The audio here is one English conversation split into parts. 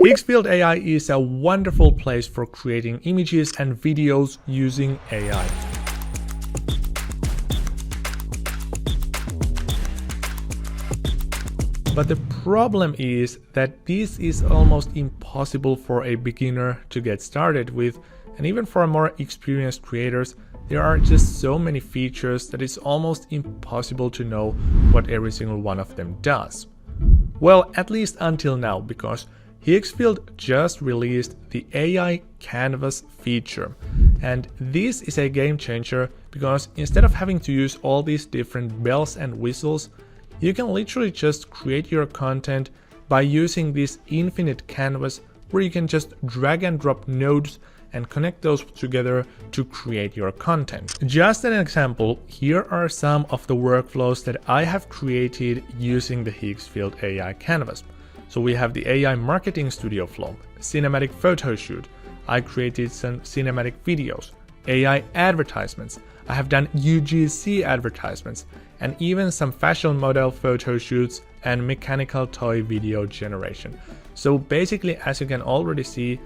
Higgsfield AI is a wonderful place for creating images and videos using AI. But the problem is that this is almost impossible for a beginner to get started with, and even for more experienced creators, there are just so many features that it's almost impossible to know what every single one of them does. Well, at least until now, because Higgsfield just released the AI Canvas feature, and this is a game changer because instead of having to use all these different bells and whistles, you can literally just create your content by using this infinite canvas where you can just drag and drop nodes and connect those together to create your content. Just an example, here are some of the workflows that I have created using the Higgsfield AI Canvas. So we have the AI marketing studio flow, cinematic photo shoot, I created some cinematic videos, AI advertisements, I have done UGC advertisements, and even some fashion model photo shoots and mechanical toy video generation. So basically, as you can already see,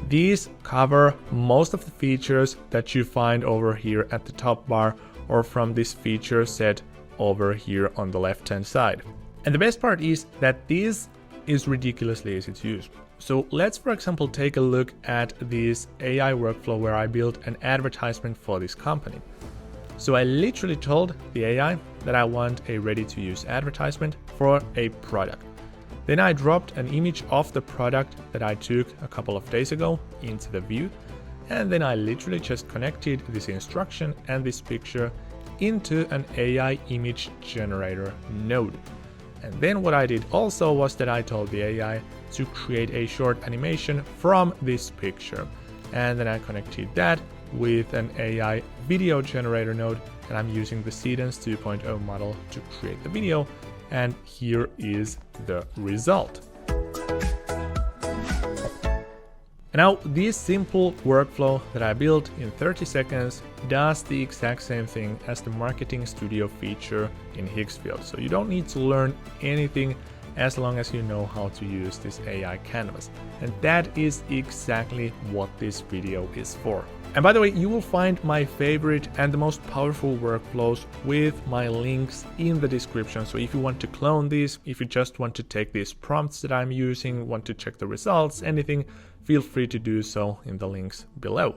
these cover most of the features that you find over here at the top bar or from this feature set over here on the left hand side. And the best part is that this is ridiculously easy to use. So let's, for example, take a look at this AI workflow where I built an advertisement for this company. So I literally told the AI that I want a ready-to-use advertisement for a product. Then I dropped an image of the product that I took a couple of days ago into the view, and then I literally just connected this instruction and this picture into an AI image generator node. And then what I did also was that I told the AI to create a short animation from this picture, and then I connected that with an AI video generator node, and I'm using the Seedance 2.0 model to create the video, and here is the result. And now this simple workflow that I built in 30 seconds does the exact same thing as the marketing studio feature in Higgsfield. So you don't need to learn anything as long as you know how to use this AI canvas. And that is exactly what this video is for. And by the way, you will find my favorite and the most powerful workflows with my links in the description. So if you want to clone these, if you just want to take these prompts that I'm using, want to check the results, anything, feel free to do so in the links below.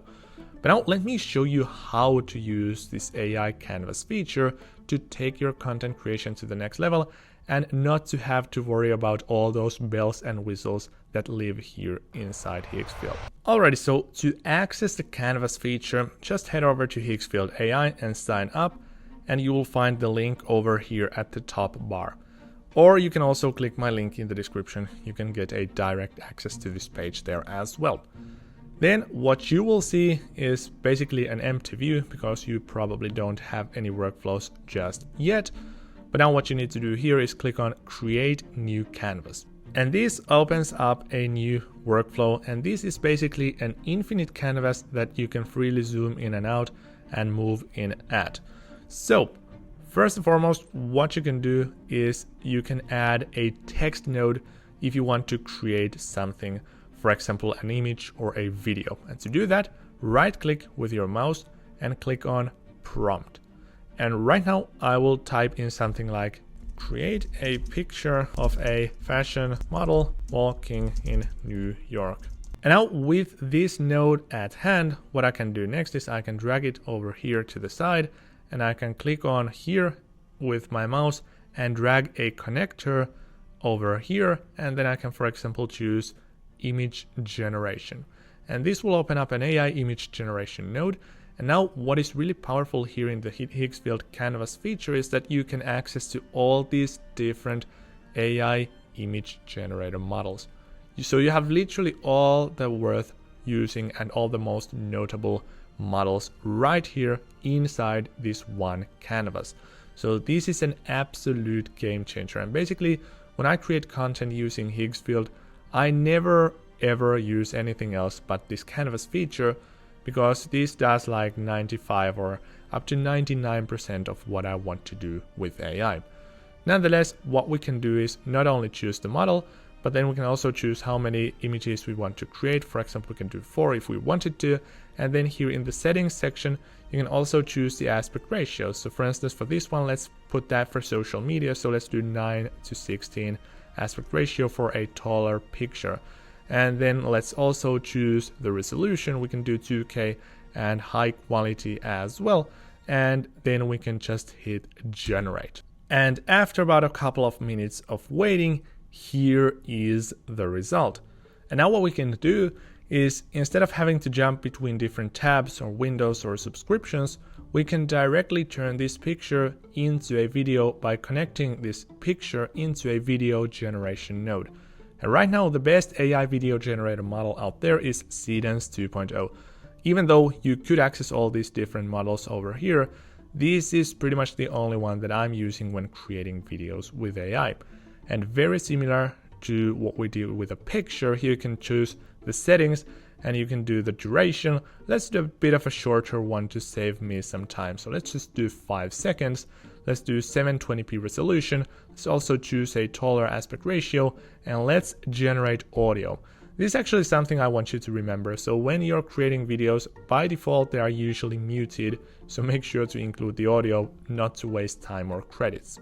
But now let me show you how to use this AI Canvas feature to take your content creation to the next level and not to have to worry about all those bells and whistles that live here inside Higgsfield. Alrighty, so to access the Canvas feature, just head over to Higgsfield AI and sign up, and you will find the link over here at the top bar. Or you can also click my link in the description. You can get a direct access to this page there as well. Then what you will see is basically an empty view because you probably don't have any workflows just yet. But now what you need to do here is click on Create New Canvas. And this opens up a new workflow, and this is basically an infinite canvas that you can freely zoom in and out and move in at. So first and foremost, what you can do is you can add a text node if you want to create something, for example, an image or a video. And to do that, right click with your mouse and click on Prompt. And right now I will type in something like create a picture of a fashion model walking in New York. And now with this node at hand, what I can do next is I can drag it over here to the side, and I can click on here with my mouse and drag a connector over here. And then I can, for example, choose image generation. And this will open up an AI image generation node. And now what is really powerful here in the Higgsfield Canvas feature is that you can access to all these different AI image generator models. So you have literally all the worth using and all the most notable models right here inside this one canvas. So this is an absolute game changer. And basically, when I create content using Higgsfield, I never ever use anything else but this canvas feature, because this does like 95 or up to 99% of what I want to do with AI. Nonetheless, what we can do is not only choose the model, but then we can also choose how many images we want to create. For example, we can do 4 if we wanted to. And then here in the settings section, you can also choose the aspect ratio. So for instance, for this one, let's put that for social media. So let's do 9:16 aspect ratio for a taller picture. And then let's also choose the resolution. We can do 2K and high quality as well. And then we can just hit generate. And after about a couple of minutes of waiting, here is the result. And now what we can do is, instead of having to jump between different tabs or windows or subscriptions, we can directly turn this picture into a video by connecting this picture into a video generation node. And right now, the best AI video generator model out there is Seedance 2.0. Even though you could access all these different models over here, this is pretty much the only one that I'm using when creating videos with AI. And very similar to what we did with a picture, here you can choose the settings and you can do the duration. Let's do a bit of a shorter one to save me some time. So let's just do 5 seconds. Let's do 720p resolution. Let's also choose a taller aspect ratio, and let's generate audio. This is actually something I want you to remember. So when you're creating videos, by default, they are usually muted. So make sure to include the audio, not to waste time or credits.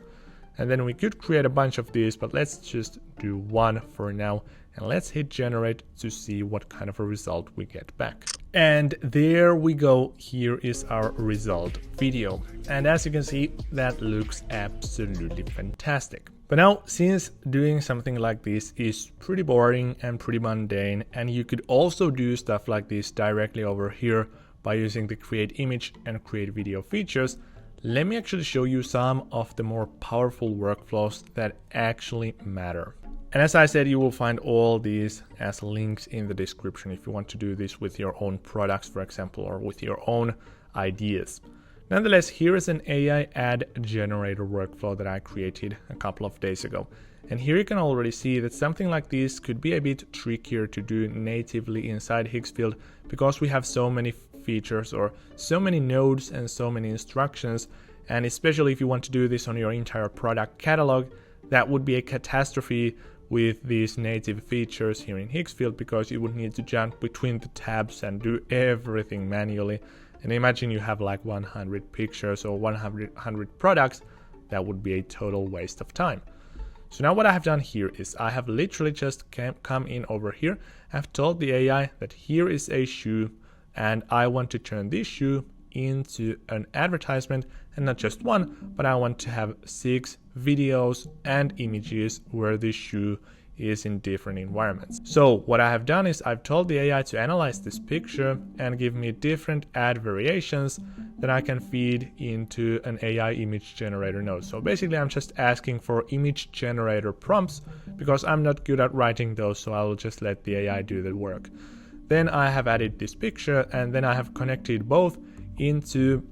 And then we could create a bunch of these, but let's just do one for now. And let's hit generate to see what kind of a result we get back. And there we go. Here is our result video. And as you can see, that looks absolutely fantastic. But now, since doing something like this is pretty boring and pretty mundane, and you could also do stuff like this directly over here by using the create image and create video features, let me actually show you some of the more powerful workflows that actually matter. And as I said, you will find all these as links in the description if you want to do this with your own products, for example, or with your own ideas. Nonetheless, here is an AI ad generator workflow that I created a couple of days ago. And here you can already see that something like this could be a bit trickier to do natively inside Higgsfield because we have so many features or so many nodes and so many instructions. And especially if you want to do this on your entire product catalog, that would be a catastrophe with these native features here in Higgsfield, because you would need to jump between the tabs and do everything manually. And imagine you have like 100 pictures or 100 products. That would be a total waste of time. So now what I have done here is I have literally just come in over here. I've told the AI that here is a shoe and I want to turn this shoe into an advertisement, and not just one, but I want to have 6 videos and images where this shoe is in different environments. So what I have done is I've told the AI to analyze this picture and give me different ad variations that I can feed into an AI image generator node. So basically I'm just asking for image generator prompts because I'm not good at writing those, so I will just let the AI do the work. Then I have added this picture, and then I have connected both into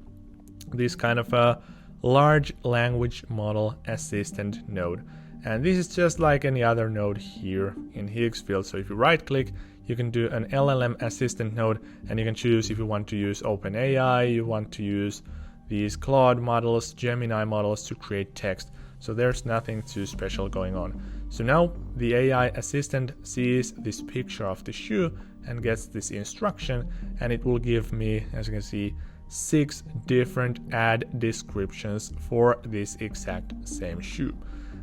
this kind of a large language model assistant node. And this is just like any other node here in Higgsfield. So if you right click, you can do an LLM assistant node, and you can choose if you want to use OpenAI, you want to use these Claude models, Gemini models to create text. So there's nothing too special going on. So now the AI assistant sees this picture of the shoe and gets this instruction, and it will give me, as you can see, 6 different ad descriptions for this exact same shoe.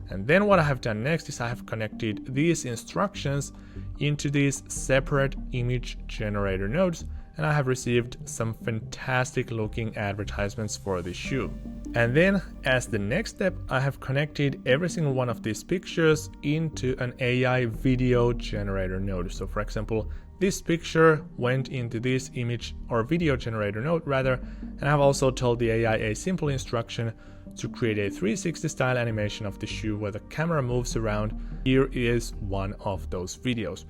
And then what I have done next is I have connected these instructions into these separate image generator nodes, and I have received some fantastic looking advertisements for this shoe. And then as the next step, I have connected every single one of these pictures into an AI video generator node. So for example, this picture went into this image or video generator node rather, and I've also told the AI a simple instruction to create a 360 style animation of the shoe where the camera moves around. Here is one of those videos.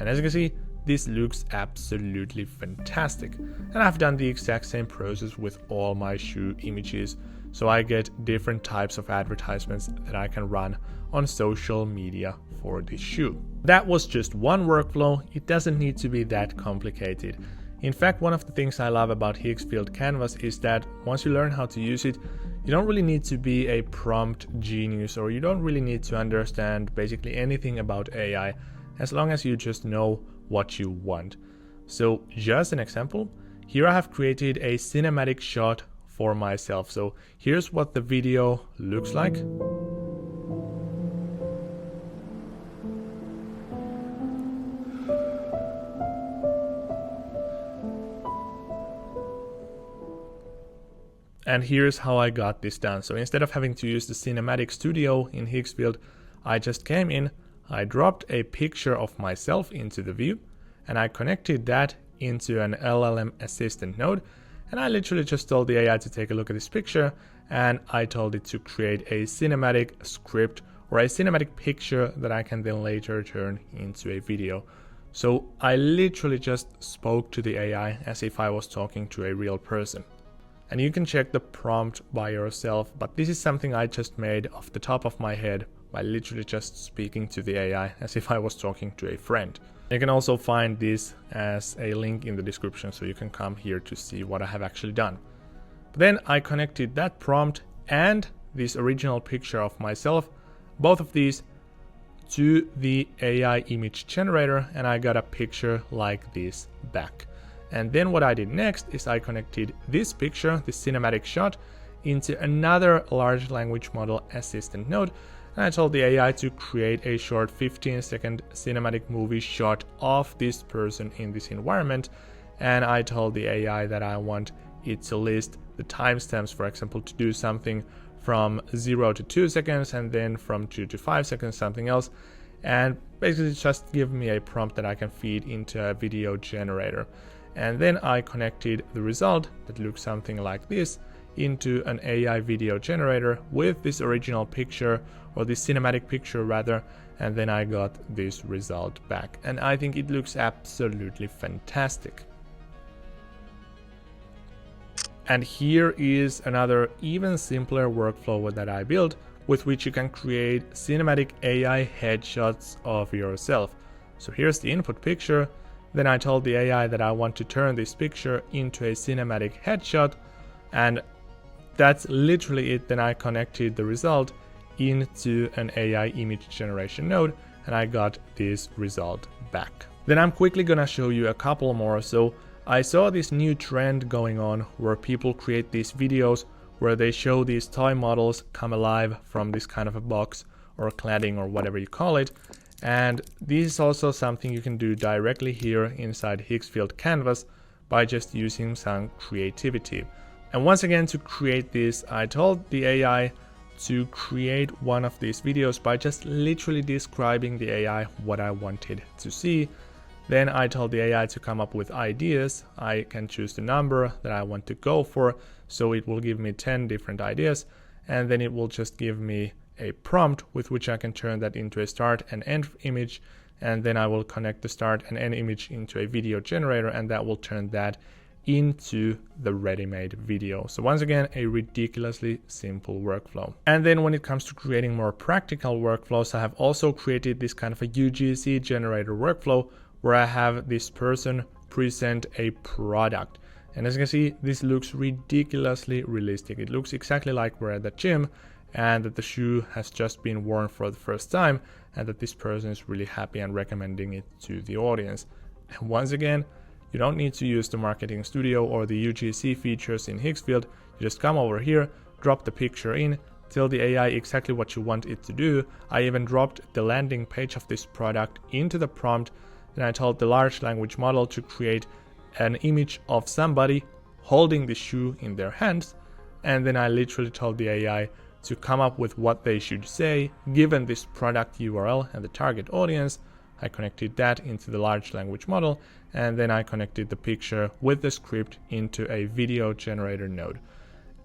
And as you can see, this looks absolutely fantastic. And I've done the exact same process with all my shoe images. So I get different types of advertisements that I can run on social media for this shoe. That was just one workflow. It doesn't need to be that complicated. In fact, one of the things I love about Higgsfield Canvas is that once you learn how to use it, you don't really need to be a prompt genius, or you don't really need to understand basically anything about AI, as long as you just know what you want. So just an example, here I have created a cinematic shot for myself. So here's what the video looks like. And here's how I got this done. So instead of having to use the cinematic studio in Higgsfield, I just came in, I dropped a picture of myself into the view, and I connected that into an LLM assistant node. And I literally just told the AI to take a look at this picture, and I told it to create a cinematic script or a cinematic picture that I can then later turn into a video. So I literally just spoke to the AI as if I was talking to a real person. And you can check the prompt by yourself, but this is something I just made off the top of my head by literally just speaking to the AI as if I was talking to a friend. You can also find this as a link in the description, so you can come here to see what I have actually done. But then I connected that prompt and this original picture of myself, both of these, to the AI image generator, and I got a picture like this back. And then what I did next is I connected this picture, this cinematic shot, into another large language model assistant node, and I told the AI to create a short 15-second cinematic movie shot of this person in this environment, and I told the AI that I want it to list the timestamps, for example, to do something from 0 to 2 seconds, and then from 2 to 5 seconds something else, and basically just give me a prompt that I can feed into a video generator. And then I connected the result that looks something like this into an AI video generator with this original picture, or this cinematic picture rather, and then I got this result back. And I think it looks absolutely fantastic. And here is another even simpler workflow that I built, with which you can create cinematic AI headshots of yourself. So here's the input picture. Then I told the AI that I want to turn this picture into a cinematic headshot, and that's literally it. Then I connected the result into an AI image generation node, and I got this result back. Then I'm quickly gonna show you a couple more. So I saw this new trend going on where people create these videos where they show these toy models come alive from this kind of a box or cladding or whatever you call it. And this is also something you can do directly here inside Higgsfield Canvas by just using some creativity. And once again, to create this, I told the AI to create one of these videos by just literally describing the AI what I wanted to see. Then I told the AI to come up with ideas. I can choose the number that I want to go for, so it will give me 10 different ideas, and then it will just give me a prompt with which I can turn that into a start and end image, and then I will connect the start and end image into a video generator, and that will turn that into the ready-made video. So once again, a ridiculously simple workflow. And then when it comes to creating more practical workflows, I have also created this kind of a UGC generator workflow where I have this person present a product. And as you can see, this looks ridiculously realistic. It looks exactly like we're at the gym, and that the shoe has just been worn for the first time, and that this person is really happy and recommending it to the audience. And once again, you don't need to use the marketing studio or the UGC features in Higgsfield. You just come over here, drop the picture in, tell the AI exactly what you want it to do. I even dropped the landing page of this product into the prompt, and I told the large language model to create an image of somebody holding the shoe in their hands, and then I literally told the AI to come up with what they should say given this product URL and the target audience. I connected that into the large language model, and then I connected the picture with the script into a video generator node.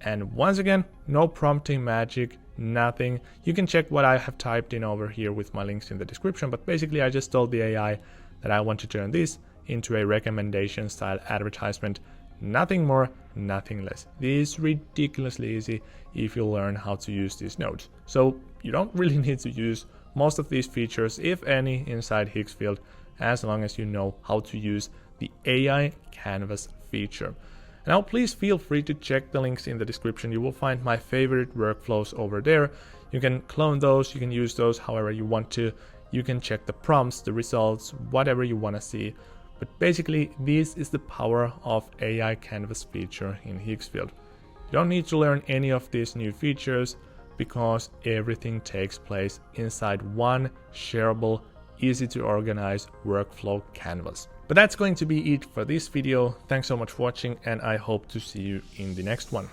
And once again, no prompting magic, nothing. You can check what I have typed in over here with my links in the description, but basically I just told the AI that I want to turn this into a recommendation style advertisement. Nothing more, nothing less. This is ridiculously easy if you learn how to use these nodes. So you don't really need to use most of these features, if any, inside Higgsfield, as long as you know how to use the AI Canvas feature. Now please feel free to check the links in the description. You will find my favorite workflows over there. You can clone those, you can use those however you want to. You can check the prompts, the results, whatever you want to see. But basically, this is the power of AI Canvas feature in Higgsfield. You don't need to learn any of these new features because everything takes place inside one shareable, easy to organize workflow canvas. But that's going to be it for this video. Thanks so much for watching, and I hope to see you in the next one.